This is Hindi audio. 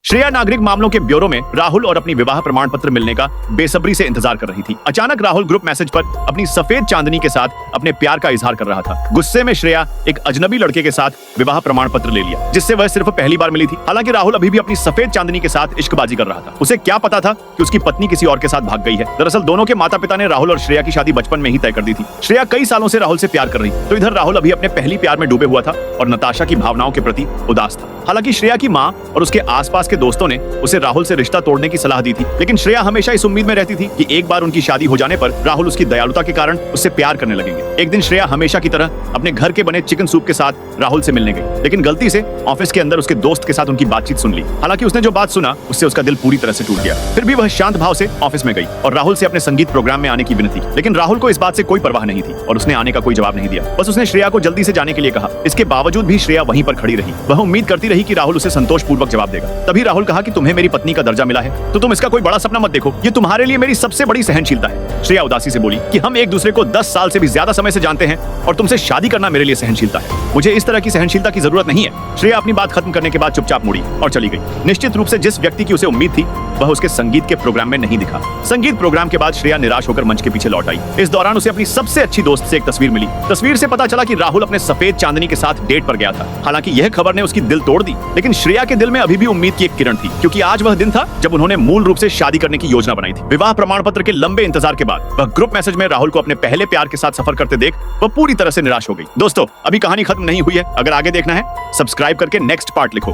श्रेया नागरिक मामलों के ब्यूरो में राहुल और अपनी विवाह प्रमाण पत्र मिलने का बेसब्री से इंतजार कर रही थी। अचानक राहुल ग्रुप मैसेज पर अपनी सफेद चांदनी के साथ अपने प्यार का इजहार कर रहा था। गुस्से में श्रेया एक अजनबी लड़के के साथ विवाह प्रमाण पत्र ले लिया, जिससे वह सिर्फ पहली बार मिली थी। हालांकि राहुल अभी भी अपनी सफेद चांदनी के साथ इश्कबाजी कर रहा था। उसे क्या पता था कि उसकी पत्नी किसी और के साथ भाग गई है। दरअसल दोनों के माता पिता ने राहुल और श्रेया की शादी बचपन में ही तय कर दी थी। श्रेया कई सालों से राहुल से प्यार कर रही, तो इधर राहुल अभी अपने पहली प्यार में डूबे हुआ था और नताशा की भावनाओं के प्रति उदास था। हालांकि श्रेया की माँ और उसके आसपास के दोस्तों ने उसे राहुल से रिश्ता तोड़ने की सलाह दी थी, लेकिन श्रेया हमेशा इस उम्मीद में रहती थी कि एक बार उनकी शादी हो जाने पर राहुल उसकी दयालुता के कारण उससे प्यार करने लगेंगे। एक दिन श्रेया हमेशा की तरह अपने घर के बने चिकन सूप के साथ राहुल से मिलने गई, लेकिन गलती से ऑफिस के अंदर उसके दोस्त के साथ उनकी बातचीत सुन ली। हालांकि उसने जो बात सुना उससे उसका दिल पूरी तरह से टूट गया। फिर भी वह शांत भाव से ऑफिस में गई और राहुल से अपने संगीत प्रोग्राम में आने की विनती, लेकिन राहुल को इस बात से कोई परवाह नहीं थी और उसने आने का कोई जवाब नहीं दिया। बस उसने श्रेया को जल्दी से जाने के लिए कहा। इसके बावजूद भी श्रेया वहीं पर खड़ी रही। वह उम्मीद करती रही कि राहुल उसे संतोषपूर्वक जवाब देगा। तभी राहुल कहा कि तुम्हें मेरी पत्नी का दर्जा मिला है तो तुम इसका कोई बड़ा सपना मत देखो, ये तुम्हारे लिए मेरी सबसे बड़ी सहनशीलता है। श्रेया उदासी से बोली कि हम एक दूसरे को 10 साल से भी ज्यादा समय से जानते हैं और तुमसे शादी करना मेरे लिए सहनशीलता है। मुझे इस तरह की सहनशीलता की जरूरत नहीं है। श्रेया अपनी बात खत्म करने के बाद चुपचाप मुड़ी और चली गई। निश्चित रूप से जिस व्यक्ति की उसे उम्मीद थी वह उसके संगीत के प्रोग्राम में नहीं दिखा। संगीत प्रोग्राम के बाद श्रेया निराश होकर मंच के पीछे लौट आई। इस दौरान उसे अपनी सबसे अच्छी दोस्त से एक तस्वीर मिली। तस्वीर से पता चला कि राहुल अपने सफेद चांदनी के साथ डेट पर गया था। हालांकि यह खबर ने उसकी दिल तोड़ दी, लेकिन श्रेया के दिल में अभी भी उम्मीद की एक किरण थी, क्योंकि आज वह दिन था जब उन्होंने मूल रूप से शादी करने की योजना बनाई थी। विवाह प्रमाण पत्र के लंबे इंतजार के बाद वह ग्रुप मैसेज में राहुल को अपने पहले प्यार के साथ सफर करते देख वह पूरी तरह से निराश हो गई। दोस्तों, अभी कहानी खत्म नहीं हुई है। अगर आगे देखना है सब्सक्राइब करके नेक्स्ट पार्ट लिखो।